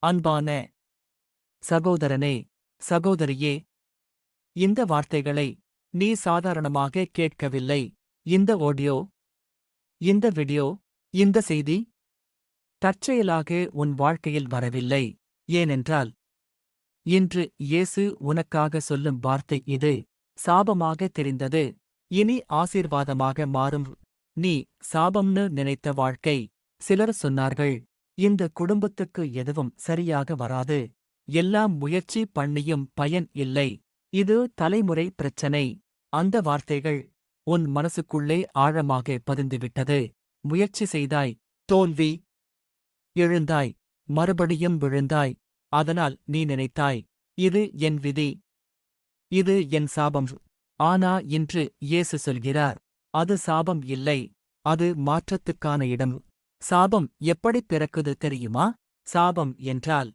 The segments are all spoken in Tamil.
அன்பான சகோதரனே, சகோதரியே, இந்த வார்த்தைகளை நீ சாதாரணமாக கேட்கவில்லை. இந்த ஆடியோ, இந்த வீடியோ, இந்த செய்தி தற்செயலாக உன் வாழ்க்கையில் வரவில்லை. ஏனென்றால் இன்று இயேசு உனக்காக சொல்லும் வார்த்தை இது. சாபமாக தெரிந்தது, இனி ஆசீர்வாதமாக மாறும். நீ சாபம்னு நினைத்த வாழ்க்கை. சிலர் சொன்னார்கள், இந்த குடும்பத்துக்கு எதுவும் சரியாக வராது, எல்லாம் முயற்சி பண்ணியும் பயன் இல்லை, இது தலைமுறை பிரச்சனை. அந்த வார்த்தைகள் உன் மனசுக்குள்ளே ஆழமாக பதிந்துவிட்டது. முயற்சி செய்தாய், தோல்வி, எழுந்தாய், மறுபடியும் விழுந்தாய். அதனால் நீ நினைத்தாய், இது என் விதி, இது என் சாபம். ஆனா இன்று இயேசு சொல்கிறார், அது சாபம் இல்லை, அது மாற்றத்துக்கான இடம். சாபம் எப்படி பிறக்குது தெரியுமா? சாபம் என்றால்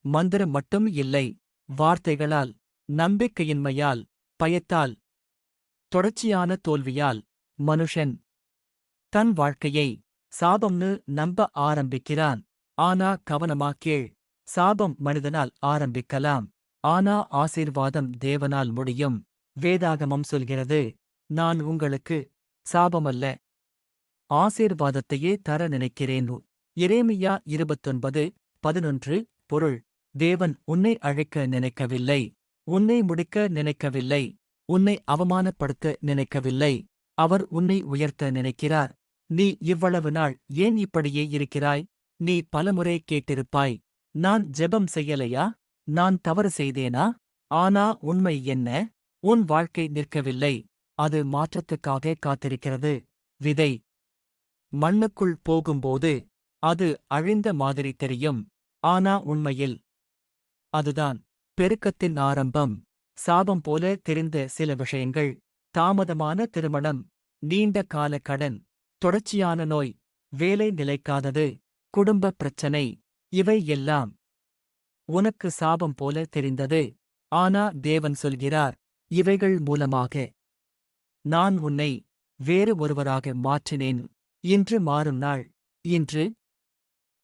மந்திரம் மட்டும் இல்லை. வார்த்தைகளால், நம்பிக்கையின்மையால், பயத்தால், தொடர்ச்சியான தோல்வியால் மனுஷன் தன் வாழ்க்கையை சாபம்னு நம்ப ஆரம்பிக்கிறான். ஆனா கவனமா கேள், சாபம் மனிதனால் ஆரம்பிக்கலாம், ஆனா ஆசீர்வாதம் தேவனால் முடியும். வேதாகமம் சொல்கிறது, நான் உங்களுக்கு சாபமல்ல, ஆசீர்வாதத்தையே தர நினைக்கிறேன். எரேமியா 29:11. பொருள்: தேவன் உன்னை அழைக்க நினைக்கவில்லை, உன்னை முடிக்க நினைக்கவில்லை, உன்னை அவமானப்படுத்த நினைக்கவில்லை. அவர் உன்னை உயர்த்த நினைக்கிறார். நீ இவ்வளவு நாள் ஏன் இப்படியே இருக்கிறாய்? நீ பலமுறை கேட்டிருப்பாய், நான் ஜெபம் செய்யலையா, நான் தவறு செய்தேனா? ஆனா உண்மை என்ன? உன் வாழ்க்கை நிற்கவில்லை, அது மாற்றத்துக்காக காத்திருக்கிறது. விதை மண்ணுக்குள் போகும்போது அது அழிந்த மாதிரி தெரியும், ஆனா உண்மையில் அதுதான் பெருக்கத்தின் ஆரம்பம். சாபம் போல தெரிந்த சில விஷயங்கள்: தாமதமான திருமணம், நீண்ட கால கடன், தொடர்ச்சியான நோய், வேலை நிலைக்காதது, குடும்ப பிரச்சனை. இவை எல்லாம் உனக்கு சாபம் போல தெரிந்தது. ஆனா தேவன் சொல்கிறார், இவைகள் மூலமாக நான் உன்னை வேறு ஒருவராக மாற்றினேன். இன்று மாறும் நாள். இன்று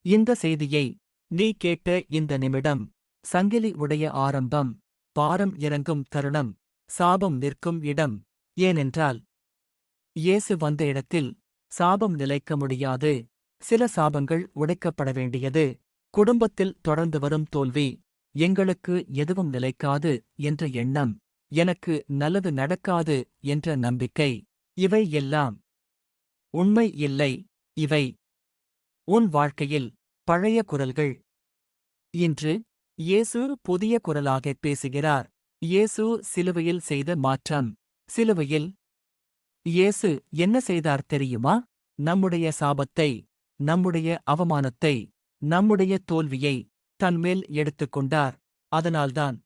இந்த செய்தியை நீ கேட்ட இந்த நிமிடம் சங்கிலி உடைய ஆரம்பம், பாரம் இறங்கும் தருணம், சாபம் நிற்கும் இடம். ஏனென்றால் இயேசு வந்த இடத்தில் சாபம் நிலைக்க முடியாது. சில சாபங்கள் உடைக்கப்பட வேண்டியது. குடும்பத்தில் தொடர்ந்து வரும் தோல்வி, எங்களுக்கு எதுவும் நிலைக்காது என்ற எண்ணம், எனக்கு நல்லது நடக்காது என்ற நம்பிக்கை. இவை எல்லாம் உண்மை இல்லை. இவை உன் வாழ்க்கையில் பழைய குரல்கள். இன்று இயேசு புதிய குரலாகப் பேசுகிறார். இயேசு சிலுவையில் செய்த மாற்றம். சிலுவையில் இயேசு என்ன செய்தார் தெரியுமா? நம்முடைய சாபத்தை, நம்முடைய அவமானத்தை, நம்முடைய தோல்வியை தன்மேல் எடுத்துக்கொண்டார். அதனால்தான்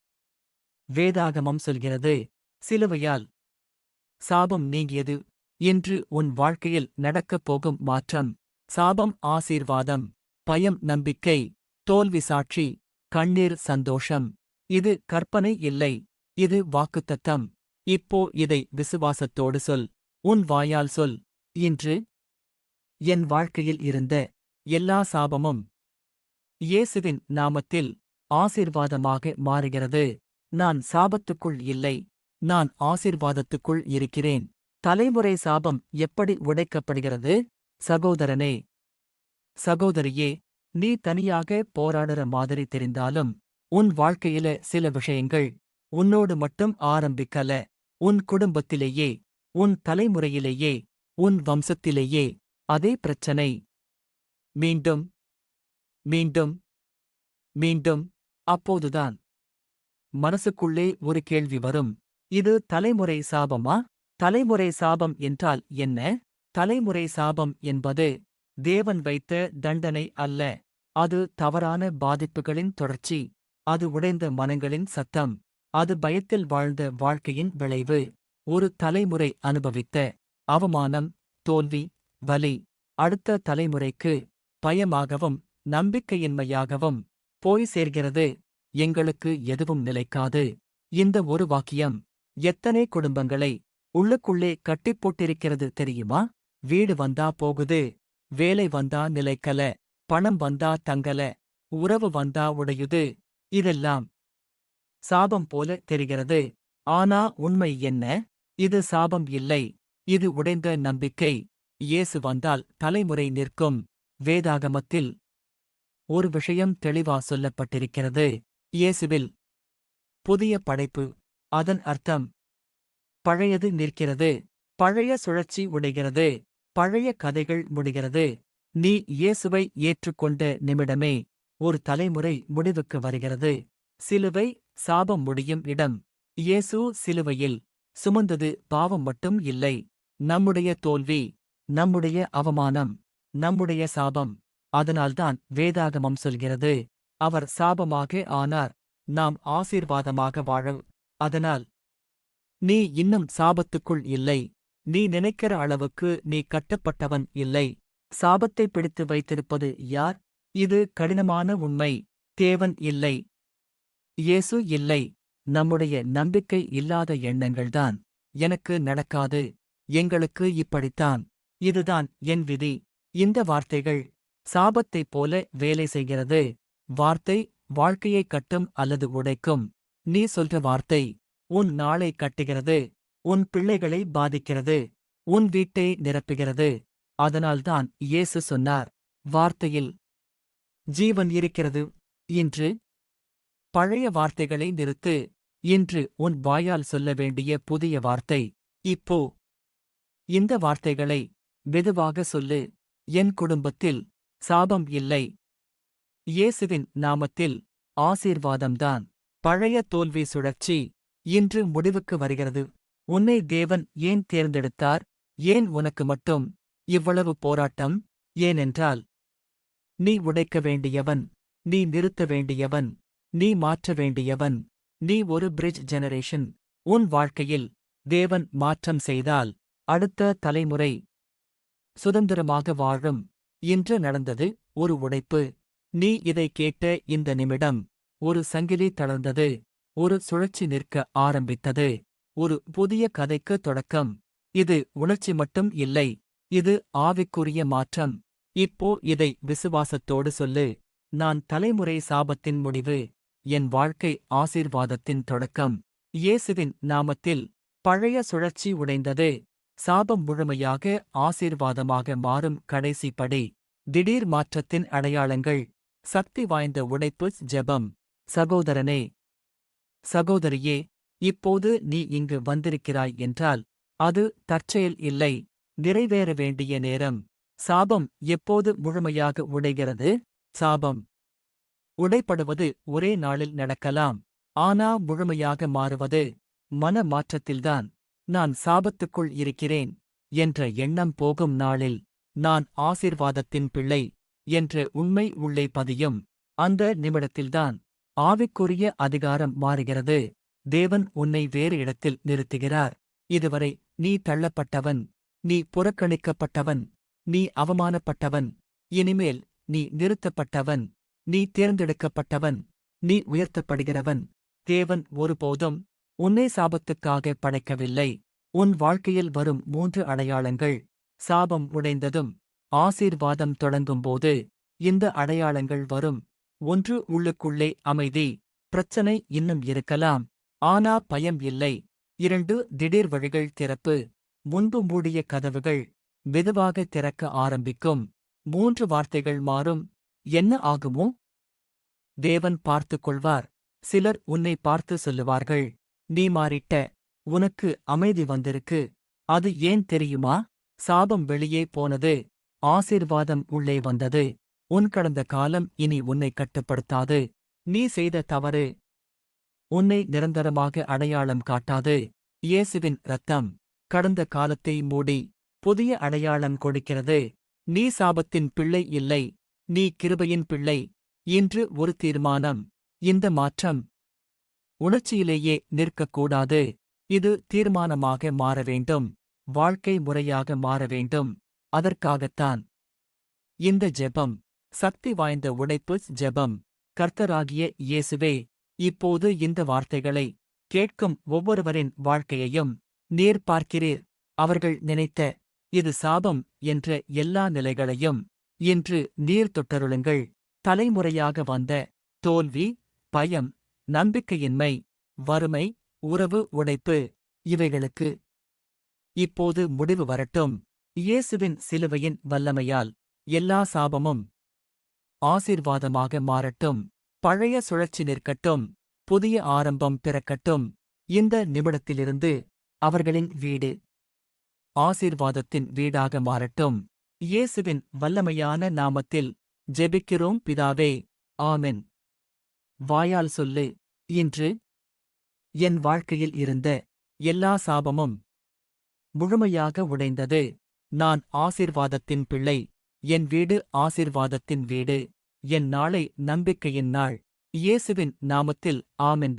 வேதாகமம் சொல்கிறது, சிலுவையால் சாபம் நீங்கியது. இன்று உன் வாழ்க்கையில் நடக்கப் போகும் மாற்றம்: சாபம் ஆசீர்வாதம், பயம் நம்பிக்கை, தோல்வி சாட்சி, கண்ணீர் சந்தோஷம். இது கற்பனை இல்லை, இது வாக்குத்தத்தம். இப்போ இதை விசுவாசத்தோடு சொல், உன் வாயால் சொல், இன்று என் வாழ்க்கையில் இருந்த எல்லா சாபமும் இயேசுவின் நாமத்தில் ஆசீர்வாதமாக மாறுகிறது. நான் சாபத்துக்குள் இல்லை, நான் ஆசீர்வாதத்துக்குள் இருக்கிறேன். தலைமுறை சாபம் எப்படி உடைக்கப்படுகிறது? சகோதரனே, சகோதரியே, நீ தனியாக போராடுற மாதிரி தெரிந்தாலும் உன் வாழ்க்கையில சில விஷயங்கள் உன்னோடு மட்டும் ஆரம்பிக்கல. உன் குடும்பத்திலேயே, உன் தலைமுறையிலேயே, உன் வம்சத்திலேயே அதே பிரச்சனை. மீண்டும் மீண்டும் மீண்டும். அப்போதுதான் மனசுக்குள்ளே ஒரு கேள்வி வரும், இது தலைமுறை சாபமா? தலைமுறை சாபம் என்றால் என்ன? தலைமுறை சாபம் என்பது தேவன் வைத்த தண்டனை அல்ல. அது தவறான பாதிப்புகளின் தொடர்ச்சி. அது உடைந்த மனங்களின் சத்தம். அது பயத்தில் வாழ்ந்த வாழ்க்கையின் விளைவு. ஒரு தலைமுறை அனுபவித்த அவமானம், தோல்வி, வலி அடுத்த தலைமுறைக்கு பயமாகவும் நம்பிக்கையின்மையாகவும் போய் சேர்கிறது. எங்களுக்கு எதுவும் நிலைக்காது. இந்த ஒரு வாக்கியம் எத்தனை குடும்பங்களை உள்ளுக்குள்ளே கட்டிப் போட்டிருக்கிறது தெரியுமா? வீடு வந்தா போகுது, வேலை வந்தா நிலைக்கல, பணம் வந்தா தங்கல, உறவு வந்தா உடையுது. இதெல்லாம் சாபம் போல தெரிகிறது. ஆனா உண்மை என்ன? இது சாபம் இல்லை. இது உடைந்த நம்பிக்கை. இயேசு வந்தால் தலைமுறை நிற்கும். வேதாகமத்தில் ஒரு விஷயம் தெளிவா சொல்லப்பட்டிருக்கிறது. இயேசுவில் புதிய படைப்பு. அதன் அர்த்தம் பழையது நிற்கிறது. பழைய சுழற்சி உடைகிறது. பழைய கதைகள் முடிகிறது. நீ இயேசுவை ஏற்றுக்கொண்ட நிமிடமே ஒரு தலைமுறை முடிவுக்கு வருகிறது. சிலுவை சாபம் முடியும் இடம். இயேசு சிலுவையில் சுமந்தது பாவம் மட்டும் இல்லை. நம்முடைய தோல்வி, நம்முடைய அவமானம், நம்முடைய சாபம். அதனால்தான் வேதாகமம் சொல்கிறது, அவர் சாபமாக ஆனார், நாம் ஆசீர்வாதமாக வாழ. அதனால் நீ இன்னும் சாபத்துக்குள் இல்லை. நீ நினைக்கிற அளவுக்கு நீ கட்டப்பட்டவன் இல்லை. சாபத்தை பிடித்து வைத்திருப்பது யார்? இது கடினமான உண்மை. தேவன் இல்லை. இயேசு இல்லை. நம்முடைய நம்பிக்கை இல்லாத எண்ணங்கள்தான். எனக்கு நடக்காது. எங்களுக்கு இப்படித்தான். இதுதான் என் விதி. இந்த வார்த்தைகள் சாபத்தைப் போல வேலை செய்கிறது. வார்த்தை வாழ்க்கையை கட்டும் அல்லது உடைக்கும். நீ சொல்ற வார்த்தை உன் நாளை கட்டுகிறது. உன் பிள்ளைகளை பாதிக்கிறது. உன் வீட்டை நிரப்புகிறது. அதனால்தான் இயேசு சொன்னார், வார்த்தையில் ஜீவன் இருக்கிறது. இன்று பழைய வார்த்தைகளை நிறுத்து. இன்று உன் வாயால் சொல்ல வேண்டிய புதிய வார்த்தை. இப்போ இந்த வார்த்தைகளை மெதுவாக சொல்லு. என் குடும்பத்தில் சாபம் இல்லை. இயேசுவின் நாமத்தில் ஆசீர்வாதம்தான். பழைய தோல்வி சுழற்சி இன்று முடிவுக்கு வருகிறது. உன்னை தேவன் ஏன் தேர்ந்தெடுத்தார்? ஏன் உனக்கு மட்டும் இவ்வளவு போராட்டம்? ஏனென்றால் நீ உடைக்க வேண்டியவன். நீ நிறுத்த வேண்டியவன். நீ மாற்ற வேண்டியவன். நீ ஒரு பிரிட்ஜ் ஜெனரேஷன். உன் வாழ்க்கையில் தேவன் மாற்றம் செய்தால் அடுத்த தலைமுறை சுதந்திரமாக வாழும். இன்று நடந்தது ஒரு உடைப்பு. நீ இதை கேட்ட இந்த நிமிடம் ஒரு சங்கிலி தளர்ந்தது. ஒரு சுழற்சி நிற்க ஆரம்பித்தது. ஒரு புதிய கதைக்கு தொடக்கம். இது உணர்ச்சி மட்டும் இல்லை. இது ஆவிக்குரிய மாற்றம். இப்போ இதை விசுவாசத்தோடு சொல்லு. நான் தலைமுறை சாபத்தின் முடிவு. என் வாழ்க்கை ஆசீர்வாதத்தின் தொடக்கம். இயேசுவின் நாமத்தில் பழைய சுழற்சி உடைந்தது. சாபம் முழுமையாக ஆசீர்வாதமாக மாறும் கடைசி படி. திடீர் மாற்றத்தின் அடையாளங்கள். சக்தி வாய்ந்த உடைப்பு ஜெபம். சகோதரனே, சகோதரியே, இப்போது நீ இங்கு வந்திருக்கிறாய் என்றால் அது தற்செயல் இல்லை. நிறைவேற வேண்டிய நேரம். சாபம் எப்போது முழுமையாக உடைகிறது? சாபம் உடைப்படுவது ஒரே நாளில் நடக்கலாம். ஆனா முழுமையாக மாறுவது மன மாற்றத்தில்தான். நான் சாபத்துக்குள் இருக்கிறேன் என்ற எண்ணம் போகும் நாளில். நான் ஆசீர்வாதத்தின் பிள்ளை என்ற உண்மை உள்ளே பதியும். அந்த நிமிடத்தில்தான் ஆவிக்குரிய அதிகாரம் மாறுகிறது. தேவன் உன்னை வேறு இடத்தில் நிறுத்துகிறார். இதுவரை நீ தள்ளப்பட்டவன். நீ புறக்கணிக்கப்பட்டவன். நீ அவமானப்பட்டவன். இனிமேல் நீ நிறுத்தப்பட்டவன். நீ தேர்ந்தெடுக்கப்பட்டவன். நீ உயர்த்தப்படுகிறவன். தேவன் ஒருபோதும் உன்னை சாபத்துக்காக படைக்கவில்லை. உன் வாழ்க்கையில் வரும் 3 அடையாளங்கள். சாபம் உடைந்ததும் ஆசீர்வாதம் தொடங்கும்போது இந்த அடையாளங்கள் வரும். 1. உள்ளுக்குள்ளே அமைதி. பிரச்சனை இன்னும் இருக்கலாம். ஆனா பயம் இல்லை. 2. திடீர் வழிகள் திறப்பு. முன்பு மூடிய கதவுகள் மெதுவாக திறக்க ஆரம்பிக்கும். 3 வார்த்தைகள் மாறும். என்ன ஆகுமோ? தேவன் பார்த்துக் கொள்வார். சிலர் உன்னை பார்த்து சொல்லுவார்கள், நீ மாறிட்ட. உனக்கு அமைதி வந்திருக்கு. அது ஏன் தெரியுமா? சாபம் வெளியே போனது. ஆசீர்வாதம் உள்ளே வந்தது. உன் கடந்த காலம் இனி உன்னை கட்டுப்படுத்தாது. நீ செய்த தவறு உன்னை நிரந்தரமாக அடையாளம் காட்டாது. இயேசுவின் இரத்தம் கடந்த காலத்தை மூடி புதிய அடையாளம் கொடுக்கிறது. நீ சாபத்தின் பிள்ளை இல்லை. நீ கிருபையின் பிள்ளை. இன்று ஒரு தீர்மானம். இந்த மாற்றம் உணர்ச்சியிலேயே நிற்கக்கூடாது. இது தீர்மானமாக மாற வேண்டும். வாழ்க்கை முறையாக மாற வேண்டும். அதற்காகத்தான் இந்த ஜெபம். சக்தி வாய்ந்த உடைப்பு ஜெபம். கர்த்தராகிய இயேசுவே, இப்போது இந்த வார்த்தைகளை கேட்கும் ஒவ்வொருவரின் வாழ்க்கையையும் நீர் பார்க்கிறீர். அவர்கள் நினைத்த இது சாபம் என்ற எல்லா நிலைகளையும் இன்று நீர் தொட்டருளுங்கள். தலைமுறையாக வந்த தோல்வி, பயம், நம்பிக்கையின்மை, வறுமை, உறவு உடைப்பு இவைகளுக்கு இப்போது முடிவு வரட்டும். இயேசுவின் சிலுவையின் வல்லமையால் எல்லா சாபமும் ஆசீர்வாதமாக மாறட்டும். பழைய சுழற்சி நிற்கட்டும். புதிய ஆரம்பம் பிறக்கட்டும். இந்த நிமிடத்திலிருந்து அவர்களின் வீடு ஆசீர்வாதத்தின் வீடாக மாறட்டும். இயேசுவின் வல்லமையான நாமத்தில் ஜெபிக்கிறோம் பிதாவே. ஆமென். வாயால் சொல்லு. இன்று என் வாழ்க்கையில் இருந்த எல்லா சாபமும் முழுமையாக உடைந்தது. நான் ஆசீர்வாதத்தின் பிள்ளை. என் வீடு ஆசீர்வாதத்தின் வீடு. என் நாளை நம்பிக்கையின் நாள். இயேசுவின் நாமத்தில் ஆமென்.